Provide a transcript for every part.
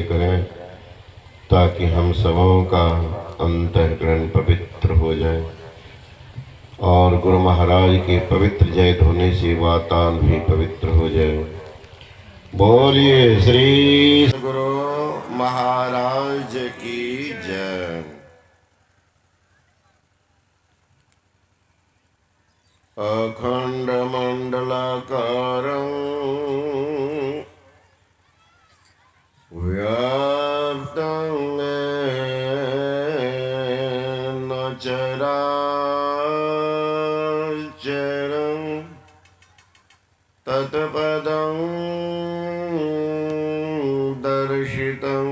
करें ताकि हम सबों का अंतःकरण पवित्र हो जाए और गुरु महाराज के पवित्र जय ध्वनि से वातावरण भी पवित्र हो जाए। बोलिए श्री गुरु महाराज की जय। अखंड मंडलाकारं व्याप्तं येन चराचरं तत्पदं दर्शितं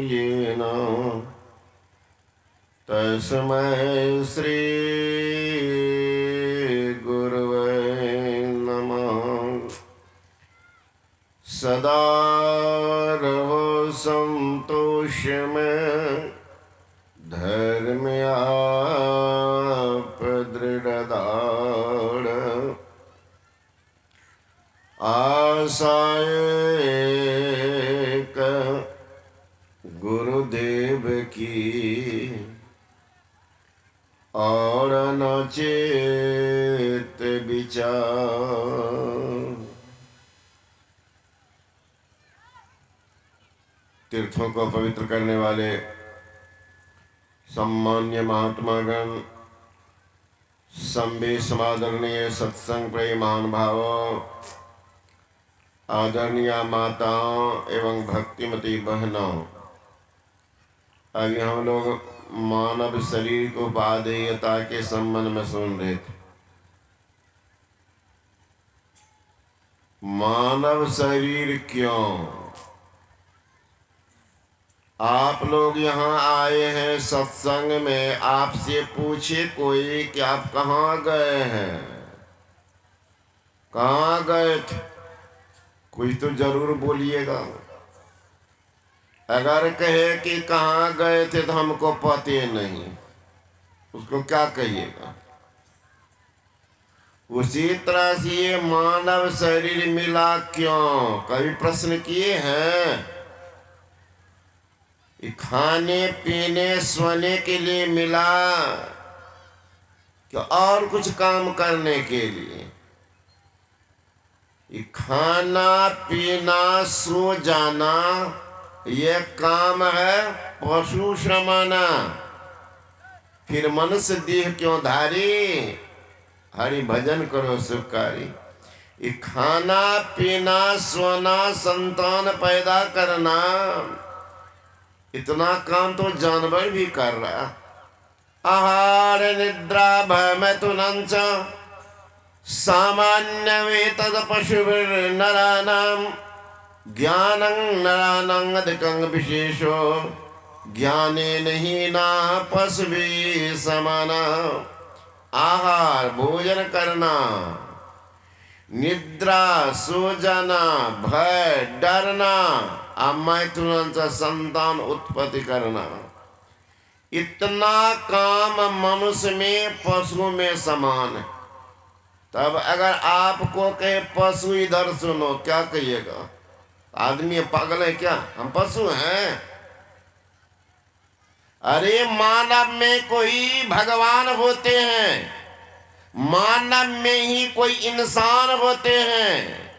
येन तस्मै श्री सदा रहो संतोष में धर्म आप दृढ़ आशाएं गुरुदेव की और न चेत विचार। तीर्थों को पवित्र करने वाले सम्मान्य महात्मागण, संबे समादरणीय सत्संग प्रेमान भावों, आदरणीय माताओं एवं भक्तिमती बहनों, अभी हम लोग मानव शरीर को उपादेयता के संबंध में सुन रहे थे। मानव शरीर क्यों? आप लोग यहाँ आए हैं सत्संग में, आपसे पूछे कोई कि आप कहाँ गए हैं, कहाँ गए थे, कुछ तो जरूर बोलिएगा। अगर कहे कि कहाँ गए थे तो हमको पते नहीं, उसको क्या कहिएगा। उसी तरह से ये मानव शरीर मिला क्यों, कभी प्रश्न किए हैं? खाने पीने सोने के लिए मिला कि और कुछ काम करने के लिए? खाना पीना सो जाना ये काम है पशु श्रमाना, फिर मनुष्य देह क्यों धारी? हरि भजन करो सुखकारी। खाना पीना सोना संतान पैदा करना, इतना काम तो जानवर भी कर रहा। आहार निद्रा भय मैथुनंच सामान्य वेतद पशुभिर्नराणां ज्ञानं नराणां अधिकं विशेषो ज्ञानेन हीना पशुभिः समाना। आहार भोजन करना, निद्रा सो जाना, भय डरना, मैथुन संतान उत्पत्ति करना, इतना काम मनुष्य में पशु में समान है। तब अगर आपको कहे पशु इधर सुनो, क्या कहिएगा? आदमी पागल है क्या, हम पशु हैं? अरे मानव में कोई भगवान होते हैं, मानव में ही कोई इंसान होते हैं,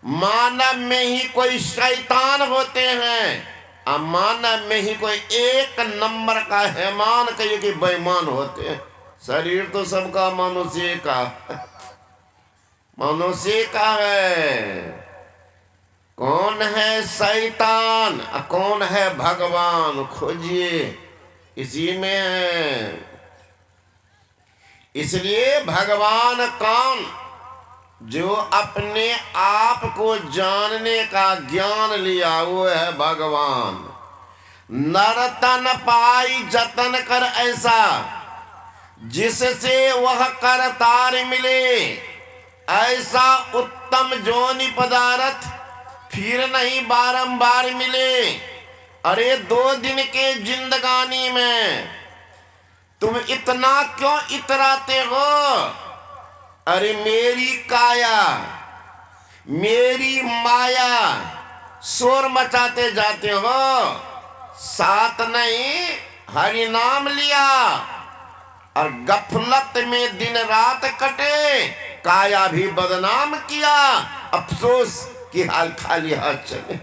मानव में ही कोई शैतान होते हैं, और मानव में ही कोई एक नंबर का हैमान कहिए कि बेईमान होते हैं। शरीर तो सबका मनुष्य का है। कौन है शैतान, कौन है भगवान, खोजिए, इसी में है। इसलिए भगवान कौन? जो अपने आप को जानने का ज्ञान लिया, वो है भगवान। नरतन पाई जतन कर ऐसा, जिससे वह करतार मिले, ऐसा उत्तम जोनि पदार्थ फिर नहीं बारंबार मिले। अरे 2 दिन के जिंदगानी में तुम इतना क्यों इतराते हो? अरे मेरी काया, मेरी माया शोर मचाते जाते हो, साथ नहीं हरि नाम लिया और गफलत में दिन रात कटे, काया भी बदनाम किया, अफसोस कि हाल खाली हाथ चले।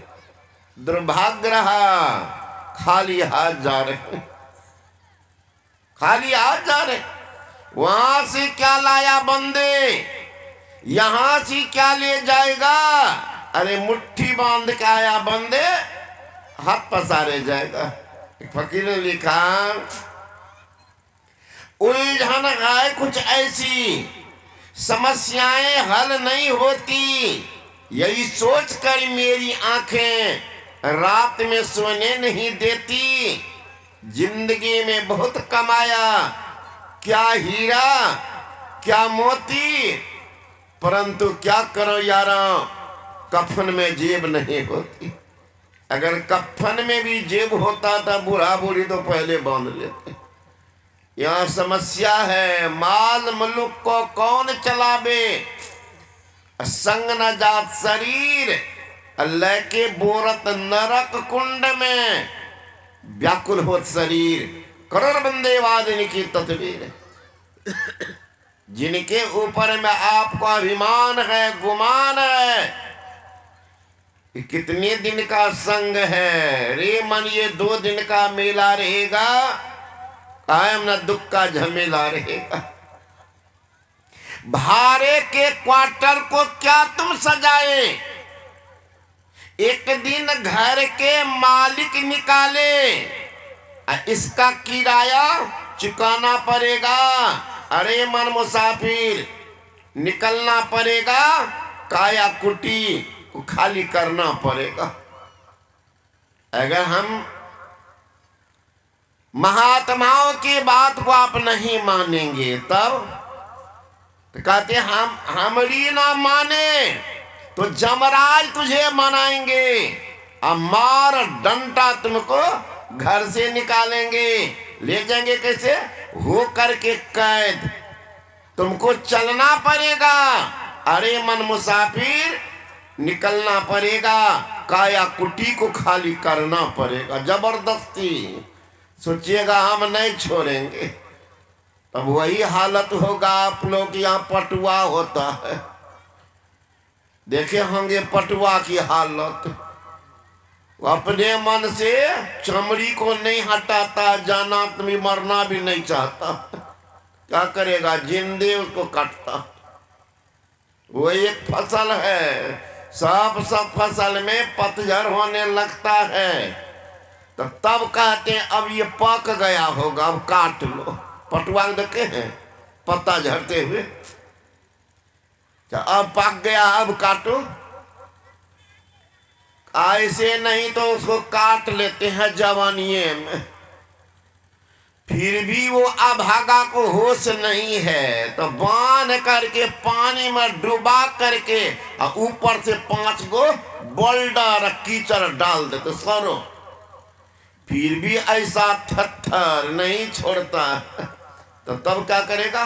दुर्भाग्य रहा, खाली हाथ जा रहे, खाली हाथ जा रहे। वहां से क्या लाया बंदे, यहां से क्या ले जाएगा। अरे मुट्ठी बांध के आया बंदे, हाथ पसारे जाएगा। एक फकीर ने लिखा, उलझन है कुछ ऐसी, समस्याएं हल नहीं होती, यही सोचकर मेरी आंखें रात में सोने नहीं देती। जिंदगी में बहुत कमाया, क्या हीरा क्या मोती, परंतु क्या करो यारों, कफन में जेब नहीं होती। अगर कफन में भी जेब होता था, बूढ़ा बूढ़ी तो पहले बांध लेते। यहाँ समस्या है, माल मुल्क को कौन चलावे, संग न जात शरीर, लेके बोरत नरक कुंड में, व्याकुल होत शरीर, करोड़ बंदे वादिनी की तस्वीर। जिनके ऊपर में आपको अभिमान है, गुमान है, कितने दिन का संग है रे मन, ये 2 दिन का मेला रहेगा, कायम न दुख का झमेला रहेगा। भाड़े के क्वार्टर को क्या तुम सजाए, एक दिन घर के मालिक निकाले, इसका किराया चुकाना पड़ेगा। अरे मन मुसाफिर, निकलना पड़ेगा, काया कुटी को खाली करना पड़ेगा। अगर हम महात्माओं की बात को आप नहीं मानेंगे, तब तो कहते हम हमारी ना माने तो जमराज तुझे मनाएंगे, और मार डंटा तुमको घर से निकालेंगे। ले जाएंगे कैसे, हो करके कैद, तुमको चलना पड़ेगा। अरे मन मुसाफिर, निकलना पड़ेगा, काया कुटी को खाली करना पड़ेगा, जबरदस्ती। सोचिएगा हम नहीं छोड़ेंगे, तब वही हालत होगा। आप लोग यहाँ पटुआ होता है, देखे होंगे पटुआ की हालत, वो अपने मन से चमड़ी को नहीं हटाता, जाना तुम्हें मरना भी नहीं चाहता, क्या करेगा, जिंदे उसको काटता। वो एक फसल है, सब फसल में पतझड़ होने लगता है, तो तब कहते हैं अब ये पक गया होगा, अब काट लो। पटुआ देखे हैं पत्ता झड़ते हुए, अब पक गया अब काटो, ऐसे नहीं तो उसको काट लेते हैं जवानिये में। फिर भी वो अभागा को होश नहीं है, तो बांध करके पानी में डुबा करके और ऊपर से 5 गो बोल्डर कीचड़ डाल देते सरो, फिर भी ऐसा थत्थर नहीं छोड़ता। तो तब क्या करेगा,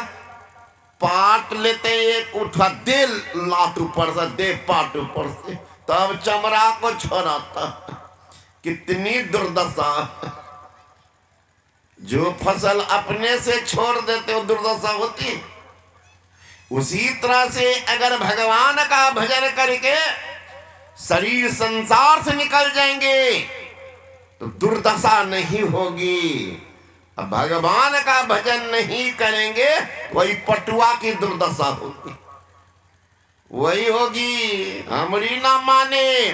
पाट लेते एक उठा दे लात ऊपर से, दे पाट ऊपर से, तब चमड़ा को छोड़ाता। कितनी दुर्दशा, जो फसल अपने से छोड़ देते हो दुर्दशा होती। उसी तरह से अगर भगवान का भजन करके शरीर संसार से निकल जाएंगे तो दुर्दशा नहीं होगी। अब भगवान का भजन नहीं करेंगे, वही पटुआ की दुर्दशा होगी, वही होगी। हमारी ना माने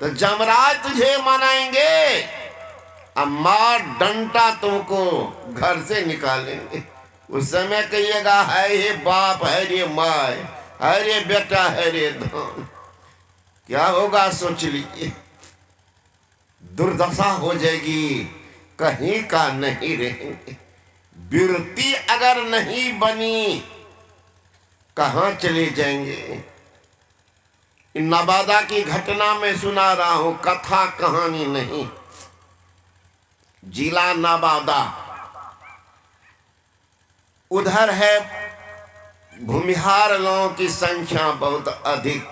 तो जमराज तुझे मनाएंगे, अब मार डंटा तुमको घर से निकालेंगे। उस समय कहिएगा है रे बाप, है रे माँ, है रे बेटा, है रे धन, क्या होगा सोच लीजिए। दुर्दशा हो जाएगी, कहीं का नहीं रहेंगे। विरति अगर नहीं बनी, कहाँ चले जाएंगे। नवादा की घटना में सुना रहा हूं, कथा कहानी नहीं। जिला नवादा, उधर है भूमिहार लोगों की संख्या बहुत अधिक।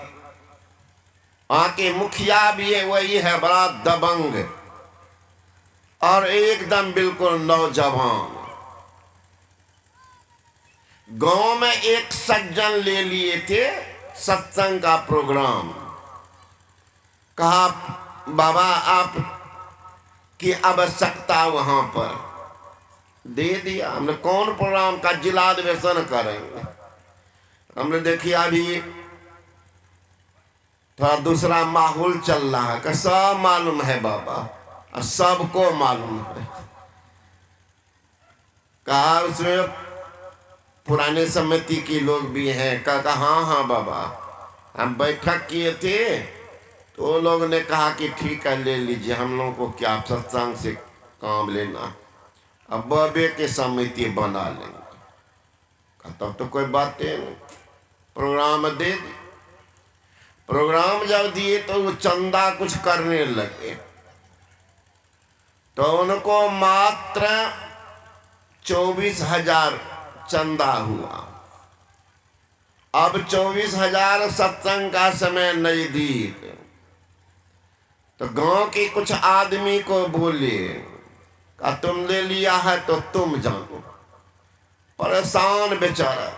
आके मुखिया भी है वही है, बड़ा दबंग और एकदम बिल्कुल नौजवान। गांव में एक सज्जन ले लिए थे सत्संग का प्रोग्राम। कहा बाबा आप की आवश्यकता वहां पर, दे दिया हमने। कौन प्रोग्राम का? जिला अधिवेशन करेंगे। हमने देखिए अभी थोड़ा दूसरा माहौल चल रहा है, कि सब मालूम है बाबा, और सबको मालूम है। कहा उसमें पुराने समिति के लोग भी हैं। कहा हाँ हाँ बाबा, हम बैठक किए थे तो वो लोग ने कहा कि ठीक है ले लीजिए, हम लोगों को क्या सत्संग से काम लेना, अब बबे के समिति बना लेंगे। तब तो कोई बात नहीं, प्रोग्राम दे दी। प्रोग्राम जब दिए तो वो चंदा कुछ करने लगे, तो उनको मात्र 24,000 चंदा हुआ। अब 24,000 सत्संग का समय नजदीक, तो गांव के कुछ आदमी को बोले का तुम ले लिया है तो तुम जानो। परेशान बेचारा।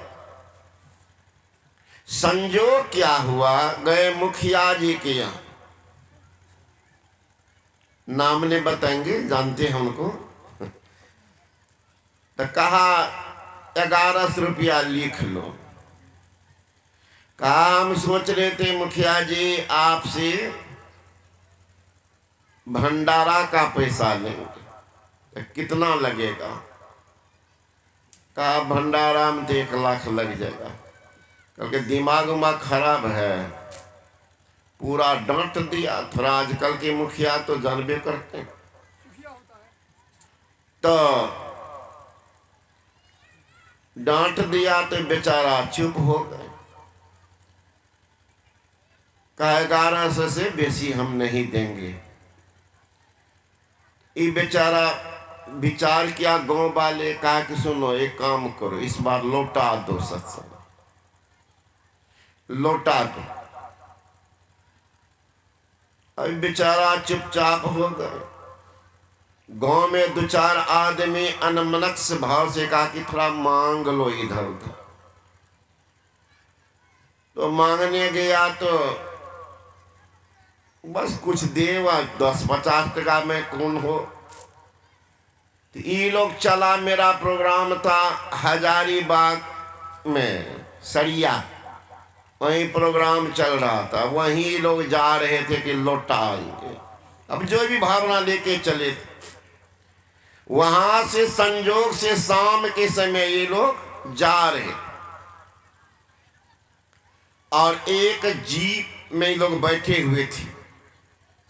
संजोग क्या हुआ, गए मुखिया जी के यहाँ, नाम नहीं बताएंगे, जानते हैं उनको। तो कहा 1100 रुपया लिख लो। कहा हम सोच रहे थे मुखिया जी आपसे भंडारा का पैसा लेंगे, तो कितना लगेगा? कहा भंडारा में तो 1 लाख लग जाएगा। क्योंकि दिमाग उमाग खराब है, पूरा डांट दिया। थोड़ा आजकल के मुखिया तो जानबे करते हैं। तो डांट दिया तो बेचारा चुप हो गए। कहा 1100 से बेसी हम नहीं देंगे। ये बेचारा विचार किया, गांव वाले कहा कि सुनो एक काम करो, इस बार लौटा दो सत्संग, लौटा दो। अब बेचारा चुपचाप हो गए। गांव में 2-4 आदमी अनमनस्क भाव से कहा कि थोड़ा मांग लो इधर उधर। तो मांगने गया तो बस कुछ देवा 10-50 टका में कौन हो। तो ये लोग चला, मेरा प्रोग्राम था हजारीबाग में सरिया, वहीं प्रोग्राम चल रहा था, वहीं लोग जा रहे थे कि लौटा आएंगे। अब जो भी भावना लेके चले थे, वहां से संजोग से शाम के समय ये लोग जा रहे, और एक जीप में लोग बैठे हुए थे,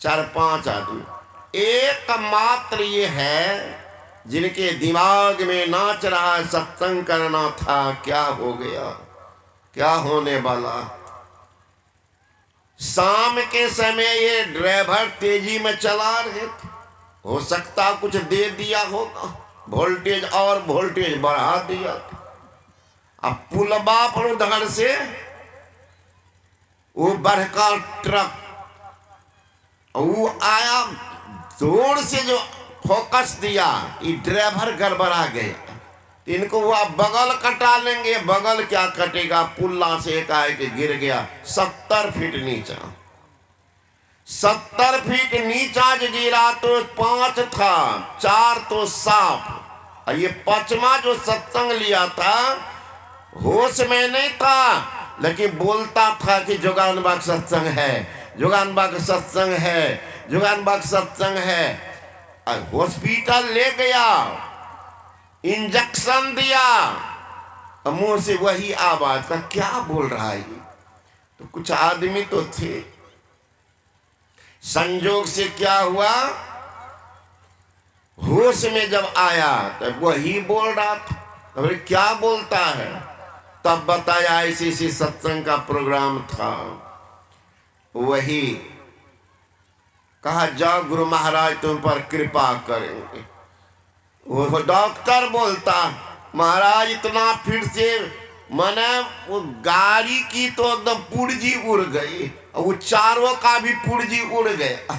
4-5 आदमी। एक मात्र ये है जिनके दिमाग में नाच रहा है सत्संग करना था, क्या हो गया, क्या होने वाला। शाम के समय ये ड्राइवर तेजी में चला रहे थे, हो सकता कुछ दे दिया होगा, वोल्टेज और वोल्टेज बढ़ा दिया। अब पुलबा पर उधर से वो बड़का ट्रक वो आया, जोर से जो फोकस दिया, ये ड्राइवर गड़बड़ा गया। इनको वो बगल कटा लेंगे, बगल क्या कटेगा, पुल्ला से एकाएक गिर गया 70 फीट नीचा। 70 फीट नीचा जो गिरा तो 5 था, 4 तो साफ। और ये 5वां जो सत्संग लिया था होश में नहीं था, लेकिन बोलता था कि जोगानबाग सत्संग है, जोगानबाग सत्संग है, जोगानबाग सत्संग है। हॉस्पिटल ले गया, इंजेक्शन दिया, मुंह से वही आवाज का क्या बोल रहा है। तो कुछ आदमी तो थे। संजोग से क्या हुआ, होश में जब आया तो वही बोल रहा था। तो क्या बोलता है, तब बताया ऐसी सत्संग का प्रोग्राम था। वही कहा जाओ गुरु महाराज तुम पर कृपा करेंगे। वो डॉक्टर बोलता महाराज इतना फिर से मैंने वो गाड़ी की तो एकदम पुर्जी उड़ गई, वो चारों का भी पुर्जी उड़ गया।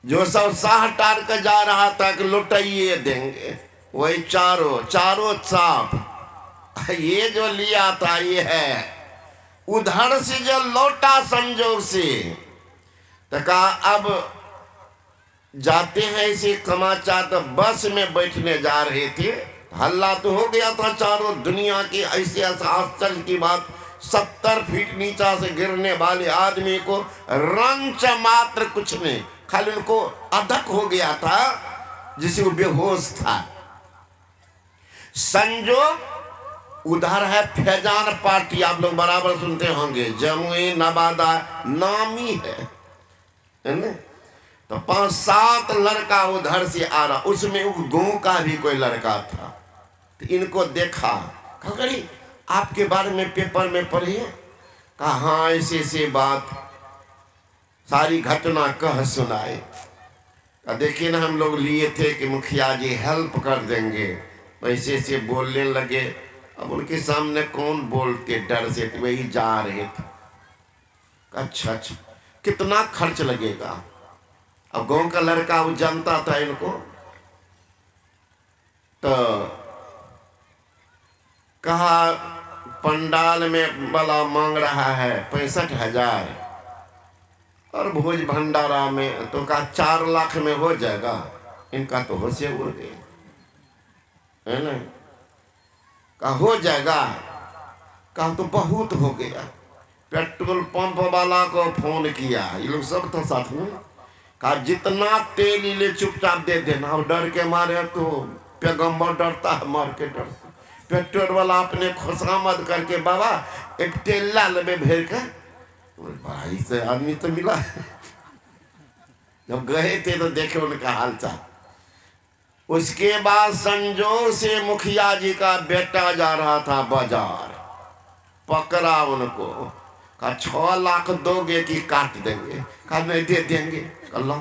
जो सब साह टार कर जा रहा था कि लुटाइए देंगे, वही चारों चारों सांप ये जो लिया था ये है। उधर से जो लौटा संजोग से, तो कहा अब जाते हैं इसे समाचार। तो बस में बैठने जा रहे थे, हल्ला तो हो गया था चारों दुनिया की। ऐसे आश्चर्य की बात, 70 फीट नीचा से गिरने वाले आदमी को रंच मात्र कुछ नहीं, खाली उनको अधक हो गया था जिसे वो बेहोश था। संजोग उधर है फैजान पार्टी, आप लोग बराबर सुनते होंगे, जमुई नवादा नामी है ना। तो 5-7 लड़का उधर से आ रहा, उसमें उस गांव का भी कोई लड़का था। तो इनको देखा, कहा अरे आपके बारे में पेपर में पढ़ी है? कहा हाँ ऐसे ऐसे बात, सारी घटना कह सुनाए। देखिए ना हम लोग लिए थे कि मुखिया जी हेल्प कर देंगे, वैसे ऐसे बोलने लगे। अब उनके सामने कौन बोलते, डर से वही जा रहे थे। अच्छा अच्छा कितना खर्च लगेगा? अब गांव का लड़का वो जानता था इनको, तो कहा पंडाल में वाला मांग रहा है 65,000 और भोज भंडारा में तो कहा 4 लाख में हो जाएगा। इनका तो होश उड़ गए, है ना। कहा हो जाएगा, कहा तो बहुत हो गया। पेट्रोल पंप वाला को फोन किया, ये लोग सब तो साथ में, कहा जितना तेल ले चुपचाप दे देना। और डर के मारे तो पैगंबर डरता है मार के डर से। पेट्रोल वाला अपने खुशामद करके बाबा एक तेला लबे भेज कर, भाई से आदमी तो मिला। जब गए थे तो देखे उनका हालचाल। उसके बाद संजोग से मुखिया जी का बेटा जा रहा था बाजार, पकड़ा उनको, कहा 6 लाख दोगे कि काट देंगे? कहा नहीं दे देंगे। अल्लाह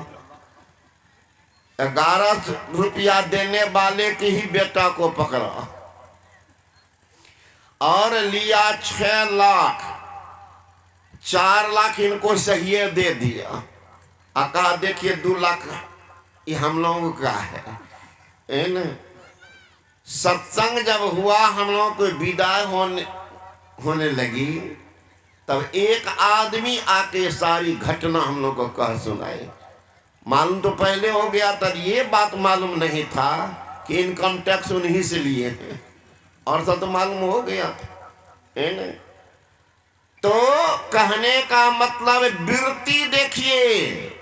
11 रुपया देने वाले के ही बेटा को पकड़ा और लिया 6 लाख। 4 लाख इनको सही दे दिया। कहा देखिए 2 लाख ये हम लोगों का है न। सत्संग जब हुआ, हम लोगों को विदाई होने लगी, तब एक आदमी आके सारी घटना हम लोग को कह सुनाए। मालूम तो पहले हो गया था, ये बात मालूम नहीं था कि इनकम टैक्स उन्हीं से लिए हैं, और सब तो मालूम हो गया था, है ना। तो कहने का मतलब वृत्ति देखिए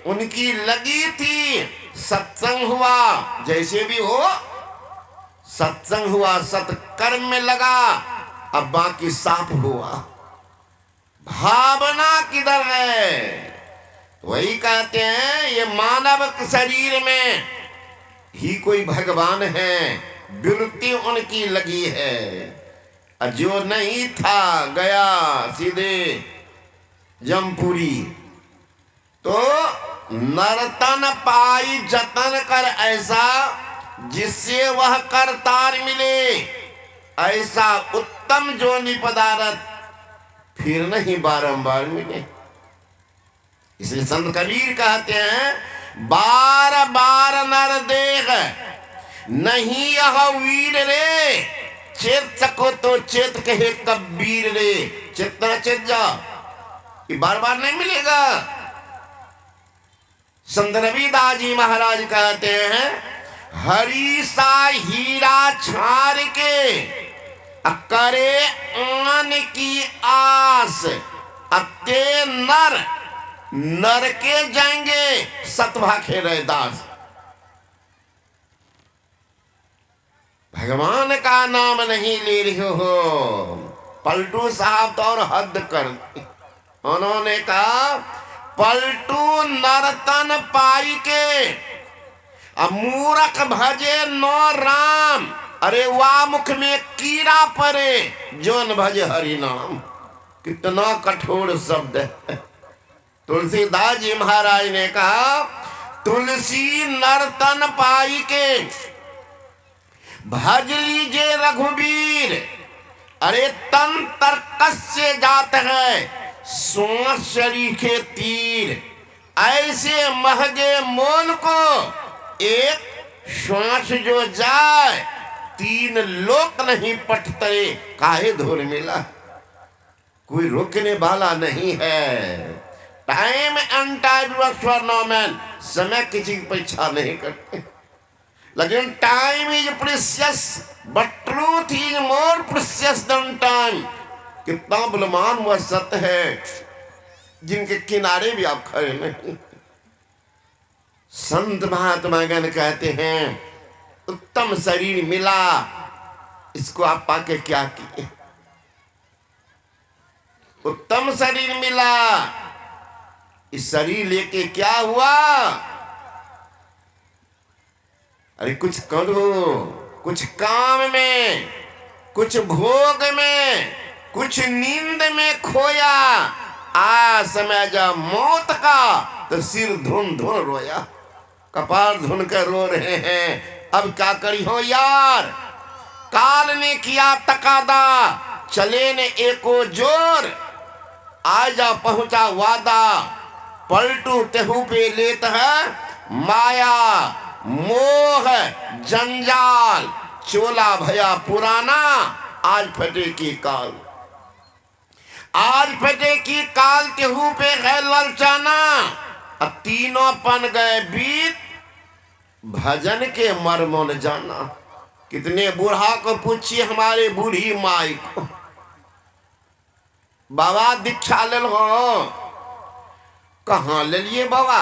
उनकी लगी थी। सत्संग हुआ, जैसे भी हो सत्संग हुआ, सत्कर्म में लगा, अब बाकी साफ हुआ। भावना किधर है? वही कहते हैं ये मानव शरीर में ही कोई भगवान है, वृत्ति उनकी लगी है। जो नहीं था गया सीधे जमपुरी। तो नर्तन पाई जतन कर ऐसा, जिससे वह करतार मिले, ऐसा उत्तम जोनि पदार्थ फिर नहीं बारंबार मिले। इसलिए संत कबीर कहते हैं बार बार नर देख नहीं यह वीर रे, चेत सको तो चेत कहे कबीर रे। चेतना चेत जा, ये बार बार नहीं मिलेगा। संत रविदास जी महाराज कहते हैं हरी सा हीरा छार के करे आन की आस, अते नर के जाएंगे सतभाखे रहे दास। भगवान का नाम नहीं ले रहे हो। पलटू साहब तो और हद कर, उन्होंने कहा पलटू नर्तन पाई के मूरख भजे नो राम, अरे वाह मुख में कीड़ा परे जोन भजे हरि नाम। कितना कठोर शब्द है। तुलसीदास जी महाराज ने कहा तुलसी नर्तन पाई के भज लीजिए रघुवीर, अरे तन तरकस्य जात है श्वास शरीखे तीर, ऐसे महगे मोल को एक श्वास जो जाए, तीन लोक नहीं पटते काहे धोर मिला। कोई रोकने वाला नहीं है। टाइम एंड टाइम मैन, समय किसी की परीक्षा नहीं करते, लेकिन time is precious but truth is more precious than time. कितना बलवान वह सत्य है जिनके किनारे भी आप खड़े नहीं। संत महात्मा गण कहते हैं उत्तम शरीर मिला, इसको आप पाके क्या किए। उत्तम शरीर मिला, इस शरीर लेके क्या हुआ। अरे कुछ करो, कुछ काम में, कुछ भोग में, कुछ नींद में खोया, आ समय जब मौत का तो सिर धुन धुन रोया, कपार धुन कर रो रहे हैं। अब क्या करी हो यार, काल ने किया तकादा, चले ने एको जोर, आजा पहुंचा वादा, पलटू तेहू पे लेत है माया मोह जंजाल, चोला भया पुराना, आज फटे की काल, आज फटे की काल तेहू पे है ललचाना। अब तीनों पन गए बीत, भजन के मर्मों न जाना। कितने बूढ़ा को पूछिए, हमारे बूढ़ी माई को, बाबा दीक्षा ले लो, कहाँ ले लिए बाबा।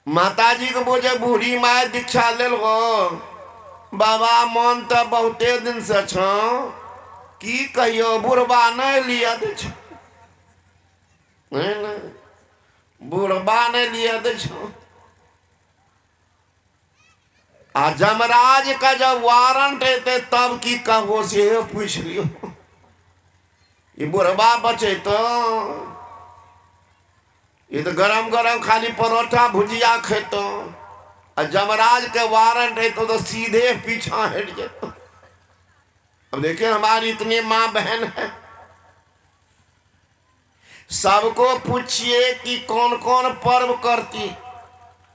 माता जी को बोझे बूढ़ी माई दीक्षा ले लो, बाबा मन तो बहुते दिन से छो, की कहियो बुढ़बा नहीं लिया दे छो, बुढ़बा नहीं लिया दे छो। आ जमराज का जब वारंट है तब की कहो से पूछ लियो, ये बुढ़बा बचे तो ये तो गरम गरम खाली परोठा भुजिया खेतो, और जमराज के वारंट है तो सीधे पीछा हट जातो। अब देखिए हमारी इतनी माँ बहन है, सबको पूछिए कि कौन कौन पर्व करती,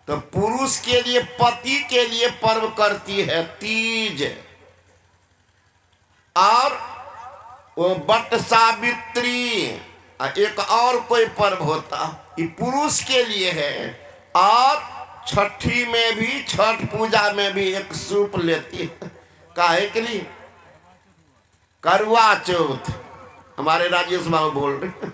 तो पुरुष के लिए पति के लिए पर्व करती है तीज, और वो बट सावित्री, एक और कोई पर्व होता ये पुरुष के लिए है। और छठी में भी, छठ पूजा में भी एक सूप लेती है, काहे के लिए, करवा चौथ। हमारे राजेश बाबू बोल रहे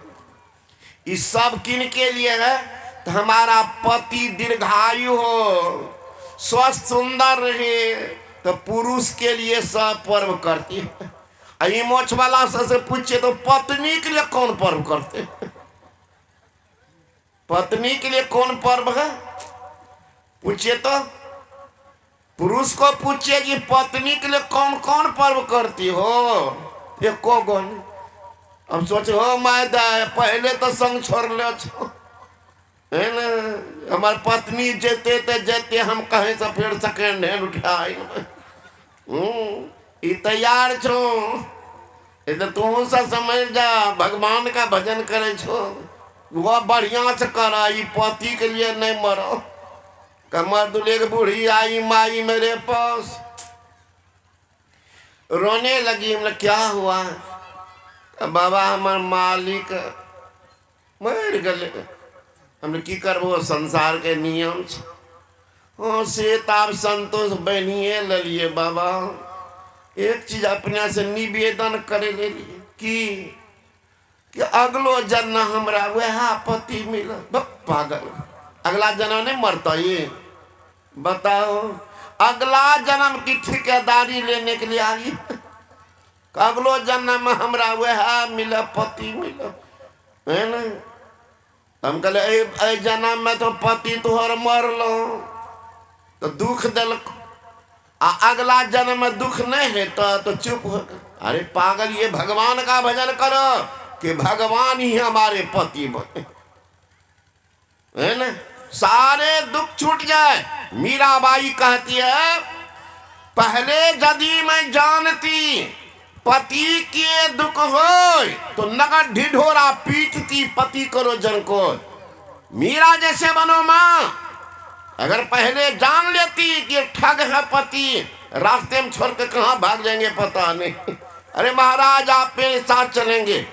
ये सब किन के लिए है, तो हमारा पति दीर्घायु हो, स्वस्थ सुंदर रहे, तो पुरुष के लिए सब पर्व करती है। आई मोछ वाला से पूछे तो पत्नी के लिए कौन पर्व करते, पत्नी के लिए कौन पर्व है पूछिए तो, पुरुष को पूछिए कि पत्नी के लिए कौन कौन पर्व करती हो, एको गण। अब सोचो हो मैं पहले तो संग छोड़ ले है ना, हमारे पत्नी जेते ते जेते हम कहे से फिर सेकेंड हैंड उठाए तैयार छो, तो तू सा समझ जा, भगवान का भजन करे छो, वो बढ़िया से करा, पति के लिए नहीं मरो। कमर दुले की बूढ़ी आई माई मेरे पास, रोने लगी, मतलब क्या हुआ, बाबा हमारे मालिक मर गए, हमने की करबो, संसार के नियम से ताप संतोष बनिए ले लिए बाबा। एक चीज अपने से निवेदन करे ले लिए कि अगलो जन्म हमरा वह पति मिला। पागल, अगला जन्म नहीं मरता ये बताओ, अगला जन्म की ठेकेदारी लेने के लिए आई, अगलो जन्म में हमरा वह मिला पति मिला, है ना। हम कहले जन्म में तो पति तुहर मर लो तो दुख दिल, अगला जन्म में दुख नहीं है तो चुप हो गए। अरे पागल, ये भगवान का भजन करो कि भगवान ही हमारे पति बने, है ना, सारे दुख छूट जाए। मीराबाई कहती है पहले यदि मैं जानती पति के दुख हो तो नगद ढिढोरा पीटती पति करो जन को। मीरा जैसे बनो मां, अगर पहले जान लेती कि ठग है पति, रास्ते में छोड़ के कहां भाग जाएंगे पता नहीं। अरे महाराज आप मेरे साथ चलेंगे,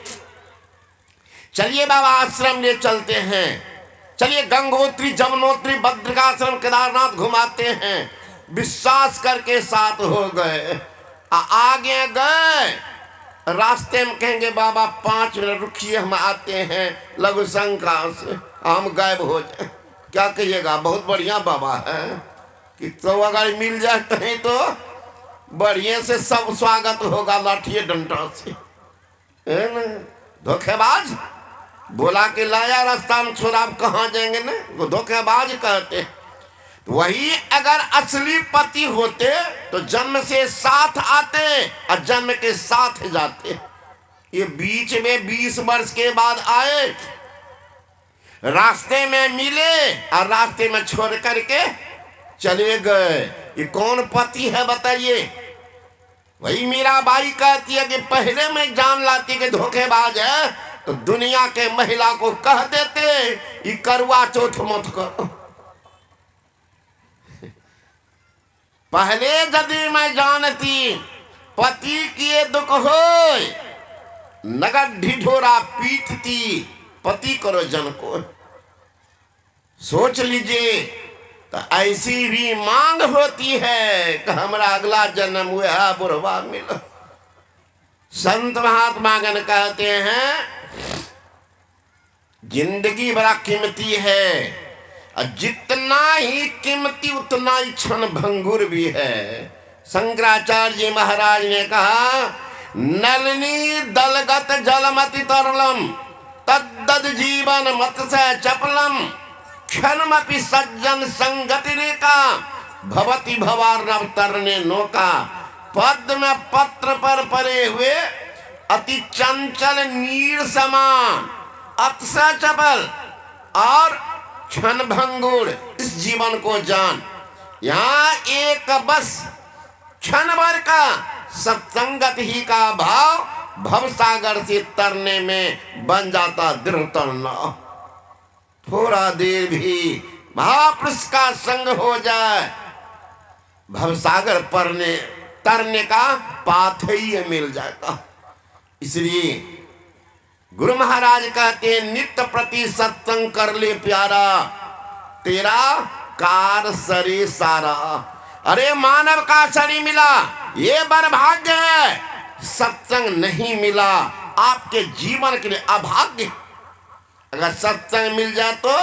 चलिए बाबा आश्रम ले चलते हैं, चलिए गंगोत्री जमुनोत्री बद्रिकाश्रम केदारनाथ घुमाते हैं। विश्वास करके साथ हो गए। आगे गए, रास्ते में कहेंगे बाबा 5 मिनट रुकिए हम आते हैं लघु शंका से, हम गायब हो जाए। क्या कहिएगा, बहुत बढ़िया बाबा है कि तो अगर मिल जाए कहीं तो बढ़िया से सब स्वागत होगा लाठिए डंडा से, है ना। धोखेबाज बोला कि लाया रास्ता में छोड़ा, आप कहाँ जाएंगे ना, वो धोखेबाज कहते। वही अगर असली पति होते तो जन्म से साथ आते और जन्म के साथ जाते। ये बीच में 20 वर्ष के बाद आए, रास्ते में मिले और रास्ते में छोड़ करके चले गए। ये कौन पति है बताइए। वही मीराबाई कहती है कि पहले मैं जान लाती कि धोखेबाज है तो दुनिया के महिला को कह देते ये करवा चौथ मत करो। पहले यदि मैं जानती पति किए दुख हो, नगद ढिढोरा पीटती पति करो जन को। सोच लीजिए, तो ऐसी भी मांग होती है कि हमारा अगला जन्म हुआ बुढ़वा मिलो। संत महात्मा गण कहते हैं जिंदगी बड़ा कीमती है, और जितना ही कीमती उतना ही क्षण भंगुर भी है। शंकराचार्य जी महाराज ने कहा नलिनी दलगत जलमति तरलम तद्दद जीवन मत्स्य चपलम क्षणमपि सज्जन संगति रेखा भवति भवार्णव तरने नौका। पद्म पत्र पर परे हुए अति चंचल नीर समान अतिशय चपल और क्षण भंगुर इस जीवन को जान। यहाँ एक बस क्षण भर का सत्संगत ही का भाव भवसागर से तरने में बन जाता दृढ़ तरना। थोड़ा देर भी महापुरुष का संग हो जाए, भवसागर परने तरने का पाथेय मिल जाएगा। इसलिए गुरु महाराज कहते हैं नित्य प्रति सत्संग कर ले प्यारा, तेरा कार सरे सारा। अरे मानव का शरीर मिला ये बर्भाग्य है, सत्संग नहीं मिला आपके जीवन के लिए अभाग्य। अगर सत्संग मिल जाए तो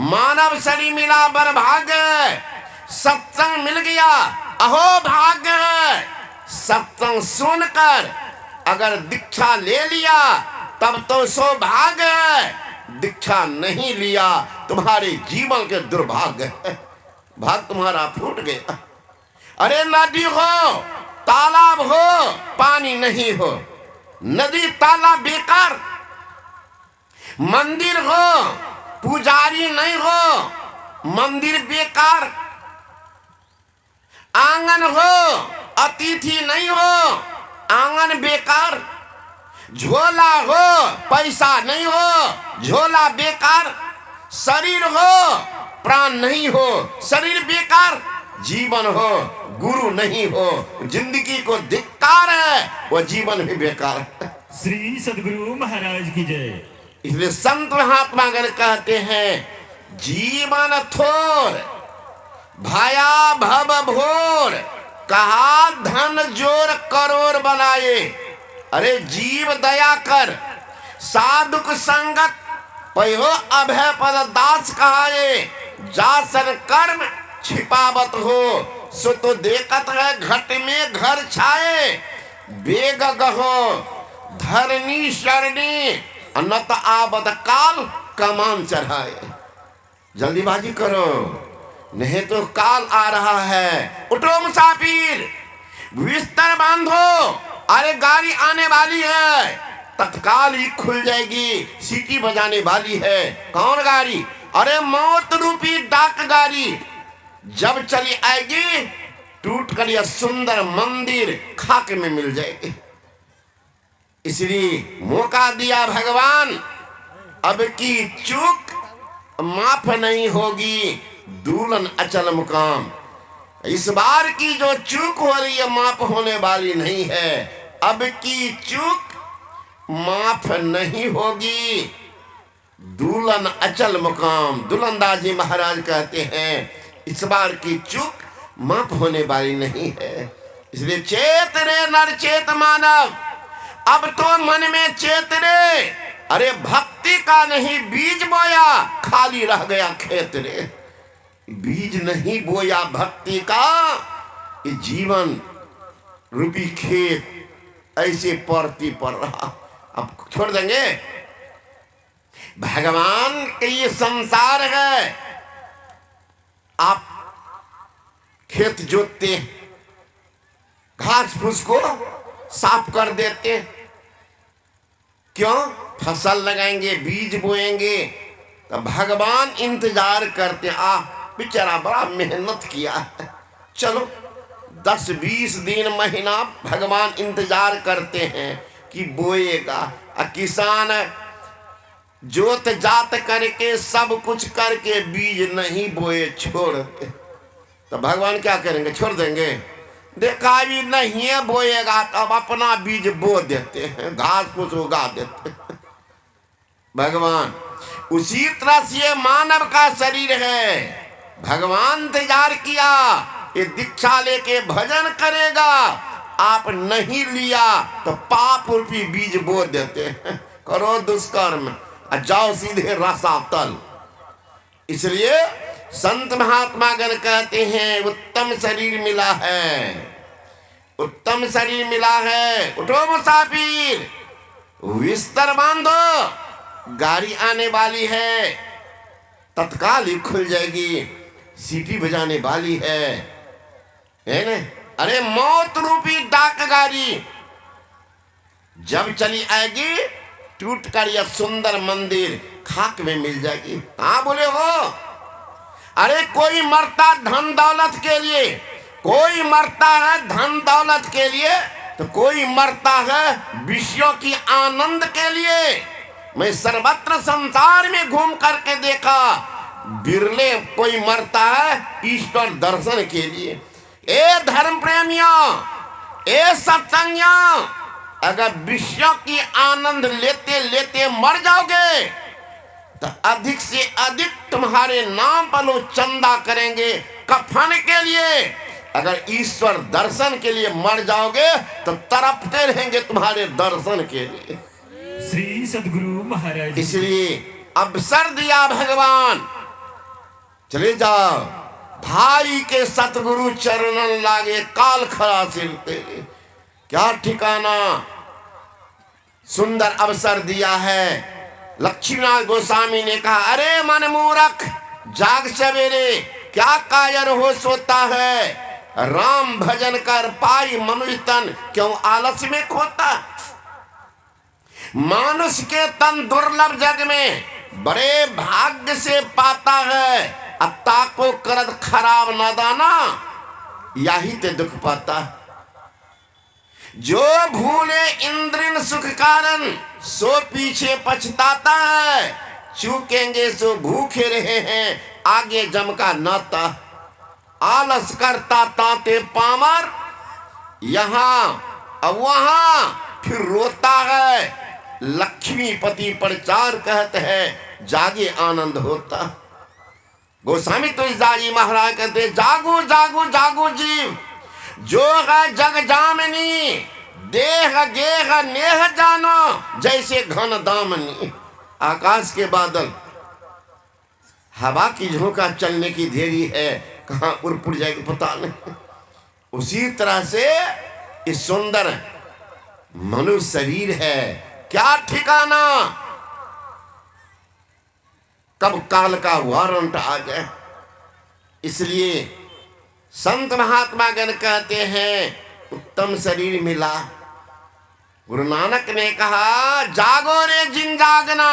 मानव शरीर मिला बर्भाग्य, सत्संग मिल गया अहो भाग्य है। सत्संग सुनकर अगर दीक्षा ले लिया तब तो सौभाग्य है, दीक्षा नहीं लिया तुम्हारे जीवन के दुर्भाग्य है, भाग तुम्हारा फूट गया। अरे नदी हो तालाब हो पानी नहीं हो, नदी तालाब बेकार, मंदिर हो पुजारी नहीं हो मंदिर बेकार, आंगन हो अतिथि नहीं हो आंगन बेकार, झोला हो पैसा नहीं हो झोला बेकार, शरीर हो प्राण नहीं हो शरीर बेकार, जीवन हो गुरु नहीं हो जिंदगी को धिक्कार है वो जीवन भी बेकार है। श्री सद्गुरु महाराज की जय। इसलिए संत महात्मा गण कहते हैं जीवन थोर भाया भव भोर, कहा धन जोर करोड़ बनाए। अरे जीव दया कर साधुक संगत पयो अभय पद दास कहाए, जासन कर्म छिपावत हो सो तो देखत है घट में घर छाए, बेग गहो धरनी शरणी अनत आवत काल कमान चढ़ाए। जल्दीबाजी करो नहीं तो काल आ रहा है। उठो मुसाफिर बिस्तर बांधो, अरे गाड़ी आने वाली है, तत्काल ही खुल जाएगी, सीटी बजाने वाली है। कौन गाड़ी? अरे मौत रूपी डाक गाड़ी जब चली आएगी टूट कर यह सुंदर मंदिर खाक में मिल जाएगी। इसलिए मौका दिया भगवान, अब की चूक माफ नहीं होगी, दुल्हन अचल मुकाम। इस बार की जो चूक हो रही है माफ होने वाली नहीं है। अब की चूक माफ नहीं होगी, दुल्हन अचल मुकाम। दुल्हनदास जी महाराज कहते हैं इस बार की चूक माफ होने वाली नहीं है। इसलिए चेत रे नर चेत मानव, अब तो मन में चेत रे। अरे भक्ति का नहीं बीज बोया, खाली रह गया खेत रे। बीज नहीं बोया भक्ति का, ये जीवन रूपी खेत ऐसे परती पड़ रहा। अब छोड़ देंगे। भगवान के ये संसार है। आप खेत जोतते, घास फूस को साफ कर देते, क्यों? फसल लगाएंगे, बीज बोएंगे, तो भगवान इंतजार करते। बेचारा बड़ा मेहनत किया है, चलो 10-20 दिन महीना भगवान इंतजार करते हैं कि बोएगा। किसान जोत जात करके सब कुछ करके बीज नहीं बोए छोड़ते, तो भगवान क्या करेंगे? छोड़ देंगे? देखा भी नहीं है बोएगा तो अब अपना बीज बो देते हैं, घास फूस उगा देते हैं। भगवान उसी तरह से मानव का शरीर है। भगवान इंतजार किया, ये दीक्षा लेके भजन करेगा, आप नहीं लिया तो पाप रूपी बीज बो देते हैं। करो दुष्कर्म और जाओ सीधे रसातल। इसलिए संत महात्मा गण कहते हैं उत्तम शरीर मिला है, उत्तम शरीर मिला है। उठो मुसाफिर, बिस्तर बांधो, गाड़ी आने वाली है, तत्काल ही खुल जाएगी, सीटी बजाने वाली है ना? अरे मौत रूपी डाक गाड़ी जब चली आएगी, टूट कर यह सुंदर मंदिर खाक में मिल जाएगी। हाँ बोले हो। अरे कोई मरता धन दौलत के लिए, कोई मरता है धन दौलत के लिए, तो कोई मरता है विषयों की आनंद के लिए। मैं सर्वत्र संसार में घूम करके देखा, बिरले कोई मरता है ईश्वर दर्शन के लिए। ए धर्म प्रेमियों, ए सत्संगियों, अगर विषयों की आनंद लेते लेते मर जाओगे तो अधिक से अधिक तुम्हारे नाम पर लोग चंदा करेंगे कफन के लिए। अगर ईश्वर दर्शन के लिए मर जाओगे तो तड़पते रहेंगे तुम्हारे दर्शन के लिए। श्री सद्गुरु महाराज। इसलिए अवसर दिया भगवान, चले जाओ भाई के सतगुरु चरणन लागे, काल खड़ा सिर तेरे। क्या ठिकाना, सुंदर अवसर दिया है। लक्ष्मीनाथ गोस्वामी ने कहा, अरे मन मूर्ख जाग सवेरे, क्या कायर हो सोता है। राम भजन कर पाई मनुष्य तन, क्यों आलस में खोता। मानुष के तन दुर्लभ जग में, बड़े भाग्य से पाता है। अत्ता को करत खराब नादाना, यही ते दुख पाता। जो भूले इंद्रिन सुख कारण, सो पीछे पछताता है। चूकेंगे सो भूखे रहे हैं, आगे जम का नाता। आलस करता ताते पामर, यहाँ अब वहाँ फिर रोता है। लक्ष्मीपति प्रचार कहते हैं, जागे आनंद होता। गोस्वामी तुलसीदास महाराज कहते, जागो जागो जागो जीव, जो है जग जामनी, देह गेह नेह जानो, जैसे घन दामनी। आकाश के बादल, हवा की झोंका चलने की देरी है, कहाँ उड़ जाएगी पता नहीं। उसी तरह से इस सुंदर मनुष्य शरीर है, क्या ठिकाना कब काल का वारंट आ जाए। इसलिए संत महात्मा गण कहते हैं उत्तम शरीर मिला। गुरु नानक ने कहा, जागो रे जिन जागना,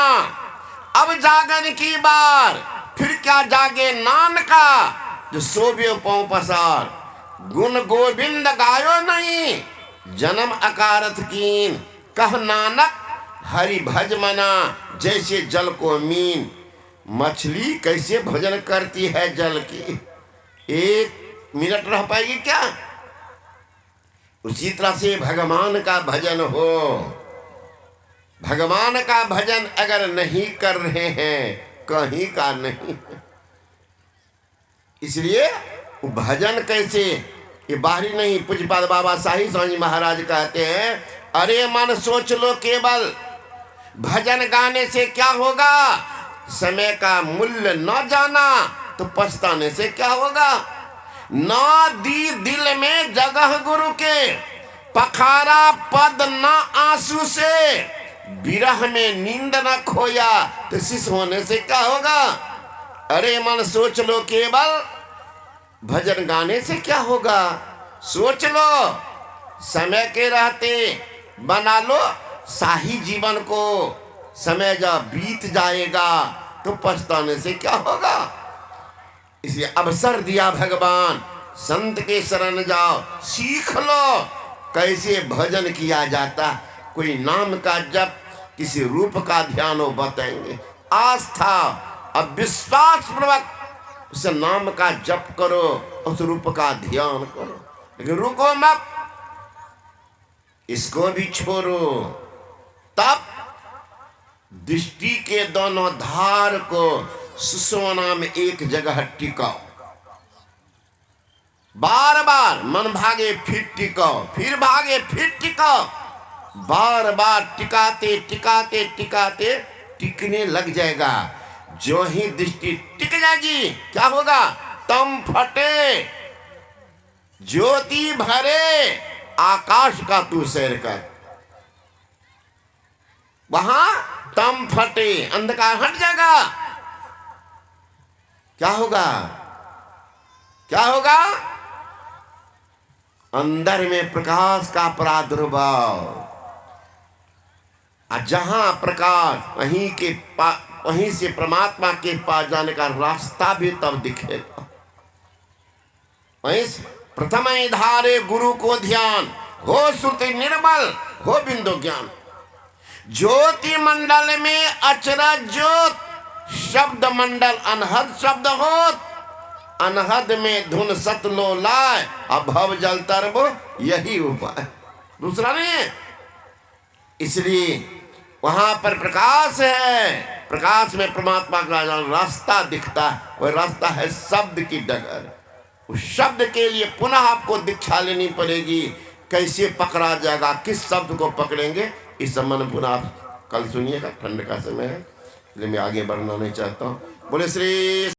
अब जागन की बार। फिर क्या जागे नानका, जो सोबे पांव पसार। गुण गोविंद गायो नहीं, जन्म अकारथ कीन। कह नानक हरि भज मना, जैसे जल को मीन। मछली कैसे भजन करती है जल की, 1 मिनट रह पाएगी क्या? उसी तरह से भगवान का भजन हो। भगवान का भजन अगर नहीं कर रहे हैं, कहीं का नहीं। इसलिए भजन कैसे, ये बाहरी नहीं। पूज्यपाद बाबा शाही स्वामी महाराज कहते हैं, अरे मन सोच लो केवल, भजन गाने से क्या होगा? समय का मूल्य न जाना तो पछताने से क्या होगा? न दी दिल में जगह गुरु के, पखारा पद न आंसू से। विरह में नींद न खोया तो शिष्य होने से क्या होगा? अरे मन सोच लो केवल, भजन गाने से क्या होगा? सोच लो, समय के रहते बना लो शाही जीवन को। समय जब बीत जाएगा तो पछताने से क्या होगा? इसलिए अवसर दिया भगवान, संत के शरण जाओ, सीख लो कैसे भजन किया जाता। कोई नाम का जप, किसी रूप का ध्यान वो बताएंगे। आस्था अब विश्वास पूर्वक उस नाम का जप करो, उस रूप का ध्यान करो, लेकिन रुको मत, इसको भी छोड़ो। तब दृष्टि के दोनों धार को सुषुम्ना में एक जगह टिकाओ। बार बार मन भागे फिर टिकाओ, फिर भागे फिर टिकाओ। बार बार टिकाते टिकाते टिकाते टिकने लग जाएगा। जो ही दृष्टि टिक जाएगी क्या होगा? तम फटे ज्योति भरे, आकाश का तू सैर कर। वहां तम फटे, अंधकार हट जाएगा। क्या होगा? क्या होगा? अंदर में प्रकाश का प्रादुर्भाव। जहां प्रकाश, वहीं से परमात्मा के पास जाने का रास्ता भी तब दिखेगा। वहीं प्रथम धारे गुरु को ध्यान, हो श्रुति निर्मल, हो बिंदु ज्ञान। ज्योति मंडल में अचरज ज्योत, शब्द मंडल अनहद शब्द होत। अनहद में धुन सतलो लाए, अभव जल तरबो, यही उपाय, दूसरा नहीं है। इसलिए वहां पर प्रकाश है, प्रकाश में परमात्मा का रास्ता दिखता है। वह रास्ता है शब्द की डगर। उस शब्द के लिए पुनः आपको दीक्षा लेनी पड़ेगी। कैसे पकड़ा जाएगा, किस शब्द को पकड़ेंगे, इस संबंध पुनः आप कल सुनिएगा। ठंड का समय है, इसलिए मैं आगे बढ़ना नहीं चाहता हूँ। बोले श्री